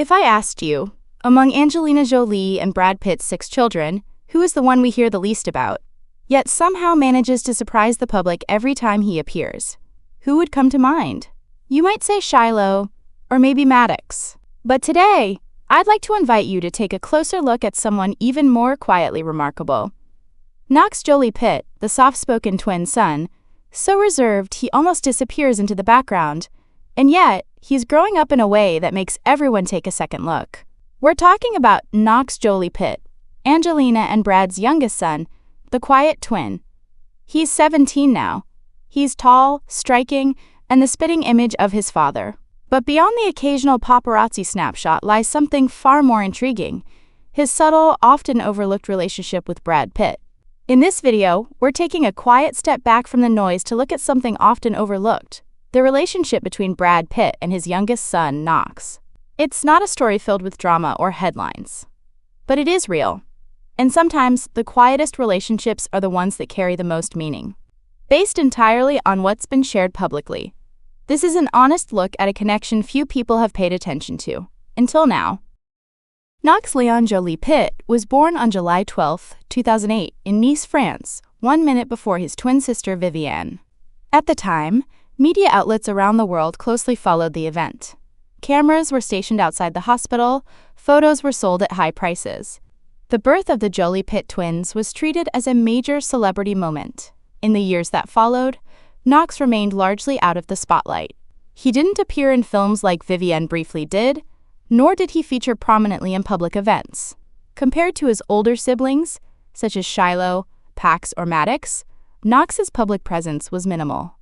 If I asked you, among Angelina Jolie and Brad Pitt's 6 children, who is the one we hear the least about, yet somehow manages to surprise the public every time he appears, who would come to mind? You might say Shiloh, or maybe Maddox. But today, I'd like to invite you to take a closer look at someone even more quietly remarkable. Knox Jolie-Pitt, the soft-spoken twin son, so reserved he almost disappears into the background, and yet he's growing up in a way that makes everyone take a second look. We're talking about Knox Jolie-Pitt, Angelina and Brad's youngest son, the quiet twin. He's 17 now. He's tall, striking, and the spitting image of his father. But beyond the occasional paparazzi snapshot lies something far more intriguing: his subtle, often overlooked relationship with Brad Pitt. In this video, we're taking a quiet step back from the noise to look at something often overlooked: the relationship between Brad Pitt and his youngest son, Knox. It's not a story filled with drama or headlines, but it is real. And sometimes, the quietest relationships are the ones that carry the most meaning. Based entirely on what's been shared publicly, this is an honest look at a connection few people have paid attention to, until now. Knox Leon Jolie-Pitt was born on July 12, 2008, in Nice, France, 1 minute before his twin sister Vivienne. At the time, media outlets around the world closely followed the event. Cameras were stationed outside the hospital, photos were sold at high prices. The birth of the Jolie-Pitt twins was treated as a major celebrity moment. In the years that followed, Knox remained largely out of the spotlight. He didn't appear in films like Vivienne briefly did, nor did he feature prominently in public events. Compared to his older siblings, such as Shiloh, Pax, or Maddox, Knox's public presence was minimal.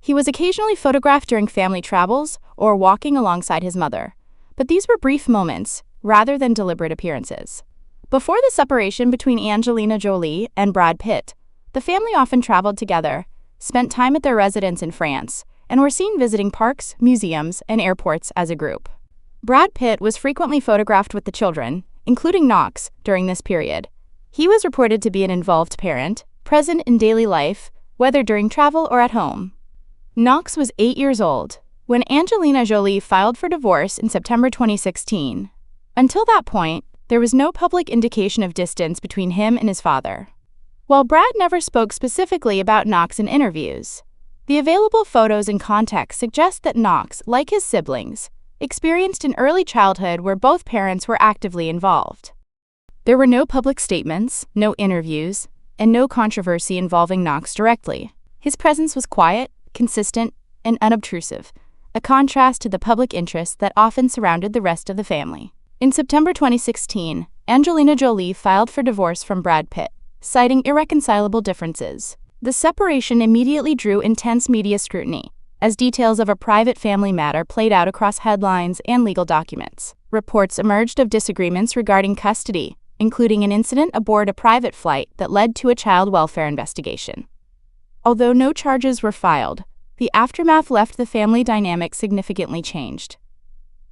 He was occasionally photographed during family travels or walking alongside his mother, but these were brief moments rather than deliberate appearances. Before the separation between Angelina Jolie and Brad Pitt, the family often traveled together, spent time at their residence in France, and were seen visiting parks, museums, and airports as a group. Brad Pitt was frequently photographed with the children, including Knox, during this period. He was reported to be an involved parent, present in daily life, whether during travel or at home. Knox was 8 years old when Angelina Jolie filed for divorce in September 2016. Until that point, there was no public indication of distance between him and his father. While Brad never spoke specifically about Knox in interviews, the available photos and context suggest that Knox, like his siblings, experienced an early childhood where both parents were actively involved. There were no public statements, no interviews, and no controversy involving Knox directly. His presence was quiet, consistent, and unobtrusive, a contrast to the public interest that often surrounded the rest of the family. In September 2016, Angelina Jolie filed for divorce from Brad Pitt, citing irreconcilable differences. The separation immediately drew intense media scrutiny, as details of a private family matter played out across headlines and legal documents. Reports emerged of disagreements regarding custody, including an incident aboard a private flight that led to a child welfare investigation. Although no charges were filed, the aftermath left the family dynamic significantly changed.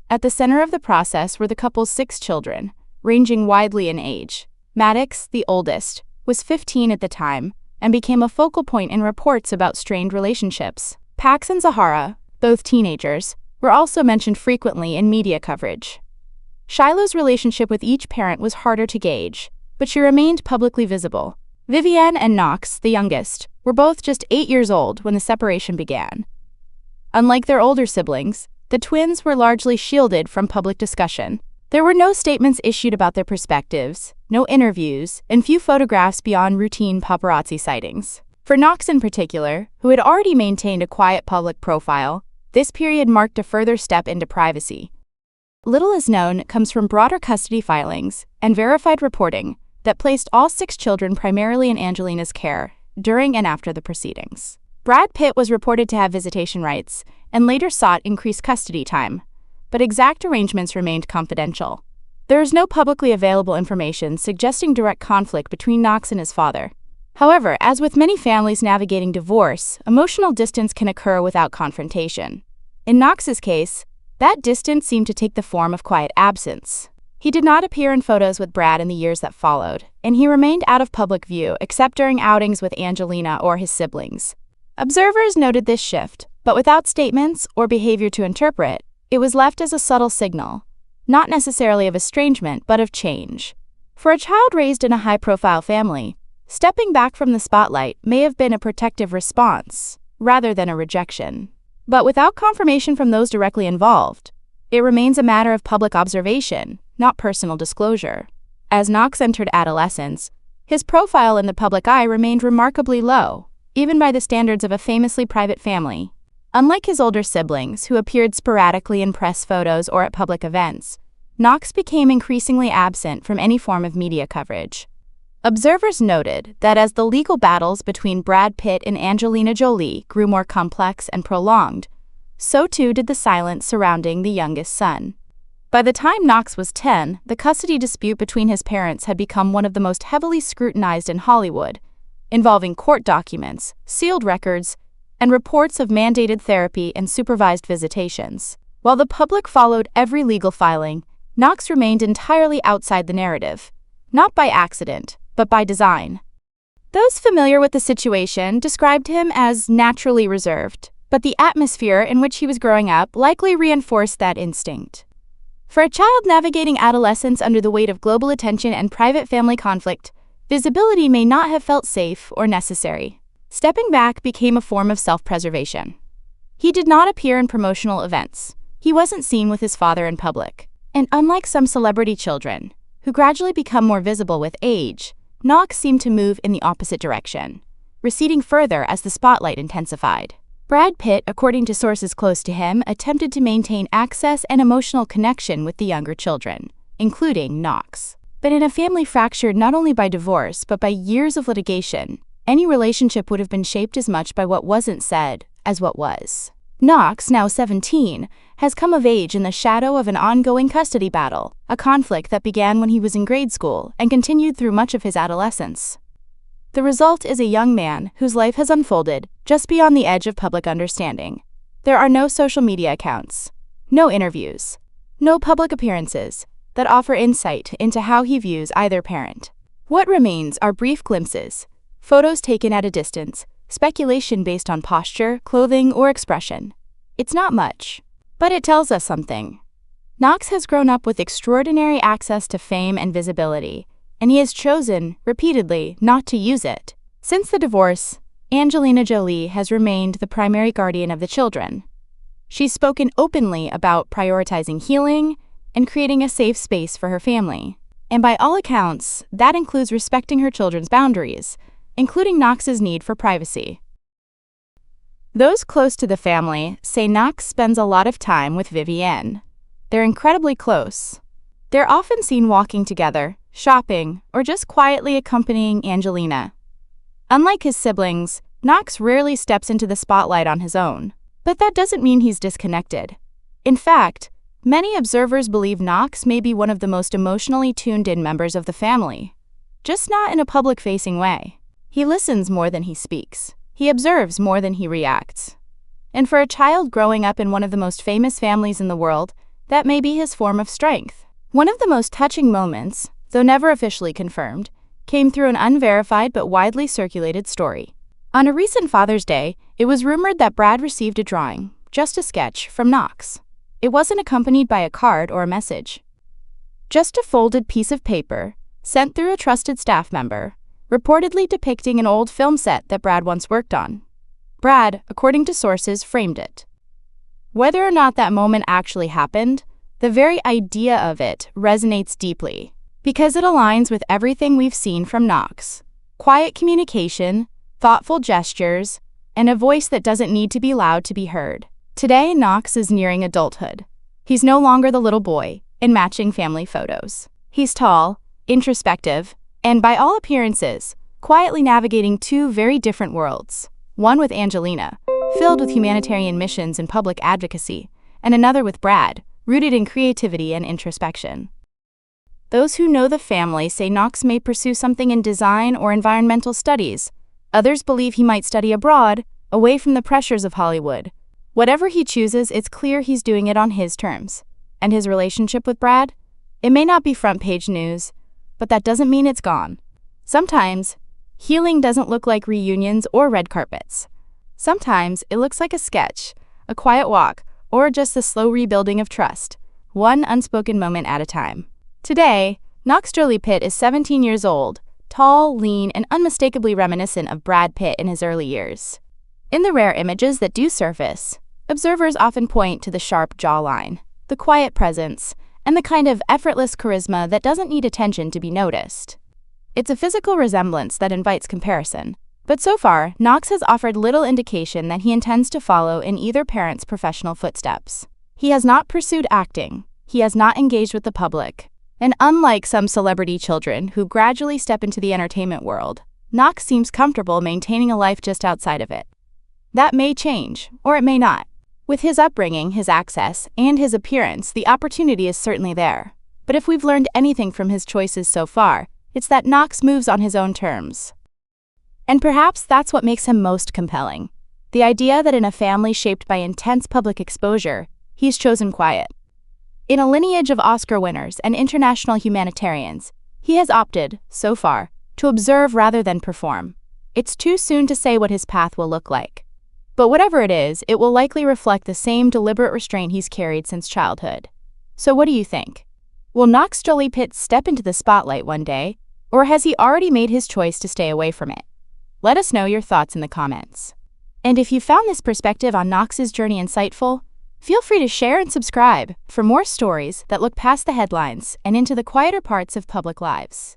At the center of the process were the couple's 6 children, ranging widely in age. Maddox, the oldest, was 15 at the time and became a focal point in reports about strained relationships. Pax and Zahara, both teenagers, were also mentioned frequently in media coverage. Shiloh's relationship with each parent was harder to gauge, but she remained publicly visible. Vivienne and Knox, the youngest, were both just 8 years old when the separation began. Unlike their older siblings, the twins were largely shielded from public discussion. There were no statements issued about their perspectives, no interviews, and few photographs beyond routine paparazzi sightings. For Knox in particular, who had already maintained a quiet public profile, this period marked a further step into privacy. Little is known comes from broader custody filings and verified reporting that placed all 6 children primarily in Angelina's care during and after the proceedings. Brad Pitt was reported to have visitation rights and later sought increased custody time, but exact arrangements remained confidential. There is no publicly available information suggesting direct conflict between Knox and his father. However, as with many families navigating divorce, emotional distance can occur without confrontation. In Knox's case, that distance seemed to take the form of quiet absence. He did not appear in photos with Brad in the years that followed, and he remained out of public view except during outings with Angelina or his siblings. Observers noted this shift, but without statements or behavior to interpret, it was left as a subtle signal. not necessarily of estrangement but of change. For a child raised in a high-profile family, stepping back from the spotlight may have been a protective response, rather than a rejection. But without confirmation from those directly involved, it remains a matter of public observation, not personal disclosure. As Knox entered adolescence, his profile in the public eye remained remarkably low, even by the standards of a famously private family. Unlike his older siblings, who appeared sporadically in press photos or at public events, Knox became increasingly absent from any form of media coverage. Observers noted that as the legal battles between Brad Pitt and Angelina Jolie grew more complex and prolonged, so too did the silence surrounding the youngest son. By the time Knox was 10, the custody dispute between his parents had become one of the most heavily scrutinized in Hollywood, involving court documents, sealed records, and reports of mandated therapy and supervised visitations. While the public followed every legal filing, Knox remained entirely outside the narrative, not by accident, but by design. Those familiar with the situation described him as naturally reserved, but the atmosphere in which he was growing up likely reinforced that instinct. For a child navigating adolescence under the weight of global attention and private family conflict, visibility may not have felt safe or necessary. Stepping back became a form of self-preservation. He did not appear in promotional events. He wasn't seen with his father in public. And unlike some celebrity children, who gradually become more visible with age, Knox seemed to move in the opposite direction, receding further as the spotlight intensified. Brad Pitt, according to sources close to him, attempted to maintain access and emotional connection with the younger children, including Knox. But in a family fractured not only by divorce but by years of litigation, any relationship would have been shaped as much by what wasn't said as what was. Knox, now 17, has come of age in the shadow of an ongoing custody battle, a conflict that began when he was in grade school and continued through much of his adolescence. The result is a young man whose life has unfolded just beyond the edge of public understanding. There are no social media accounts, no interviews, no public appearances that offer insight into how he views either parent. What remains are brief glimpses, photos taken at a distance, speculation based on posture, clothing, or expression. It's not much, but it tells us something. Knox has grown up with extraordinary access to fame and visibility, and he has chosen, repeatedly, not to use it. Since the divorce, Angelina Jolie has remained the primary guardian of the children. She's spoken openly about prioritizing healing and creating a safe space for her family. And by all accounts, that includes respecting her children's boundaries, including Knox's need for privacy. Those close to the family say Knox spends a lot of time with Vivienne. They're incredibly close. They're often seen walking together, shopping, or just quietly accompanying Angelina. Unlike his siblings, Knox rarely steps into the spotlight on his own. But that doesn't mean he's disconnected. In fact, many observers believe Knox may be one of the most emotionally tuned-in members of the family, just not in a public-facing way. He listens more than he speaks. He observes more than he reacts. And for a child growing up in one of the most famous families in the world, that may be his form of strength. One of the most touching moments, though never officially confirmed, came through an unverified but widely circulated story. On a recent Father's Day, it was rumored that Brad received a drawing, just a sketch, from Knox. It wasn't accompanied by a card or a message. Just a folded piece of paper, sent through a trusted staff member, reportedly depicting an old film set that Brad once worked on. Brad, according to sources, framed it. Whether or not that moment actually happened, the very idea of it resonates deeply, because it aligns with everything we've seen from Knox. Quiet communication, thoughtful gestures, and a voice that doesn't need to be loud to be heard. Today, Knox is nearing adulthood. He's no longer the little boy in matching family photos. He's tall, introspective, and by all appearances, quietly navigating two very different worlds. One with Angelina, filled with humanitarian missions and public advocacy, and another with Brad, rooted in creativity and introspection. Those who know the family say Knox may pursue something in design or environmental studies. Others believe he might study abroad, away from the pressures of Hollywood. Whatever he chooses, it's clear he's doing it on his terms. And his relationship with Brad? It may not be front-page news, but that doesn't mean it's gone. Sometimes, healing doesn't look like reunions or red carpets. Sometimes, it looks like a sketch, a quiet walk, or just the slow rebuilding of trust. one unspoken moment at a time. Today, Knox Jolie-Pitt is 17 years old, tall, lean, and unmistakably reminiscent of Brad Pitt in his early years. In the rare images that do surface, observers often point to the sharp jawline, the quiet presence, and the kind of effortless charisma that doesn't need attention to be noticed. It's a physical resemblance that invites comparison, but so far, Knox has offered little indication that he intends to follow in either parent's professional footsteps. He has not pursued acting, he has not engaged with the public, and unlike some celebrity children who gradually step into the entertainment world, Knox seems comfortable maintaining a life just outside of it. That may change, or it may not. With his upbringing, his access, and his appearance, the opportunity is certainly there. But if we've learned anything from his choices so far, it's that Knox moves on his own terms. And perhaps that's what makes him most compelling. The idea that in a family shaped by intense public exposure, he's chosen quiet. In a lineage of Oscar winners and international humanitarians, he has opted, so far, to observe rather than perform. It's too soon to say what his path will look like. But whatever it is, it will likely reflect the same deliberate restraint he's carried since childhood. So what do you think? Will Knox Jolie-Pitt step into the spotlight one day, or has he already made his choice to stay away from it? Let us know your thoughts in the comments. And if you found this perspective on Knox's journey insightful, feel free to share and subscribe for more stories that look past the headlines and into the quieter parts of public lives.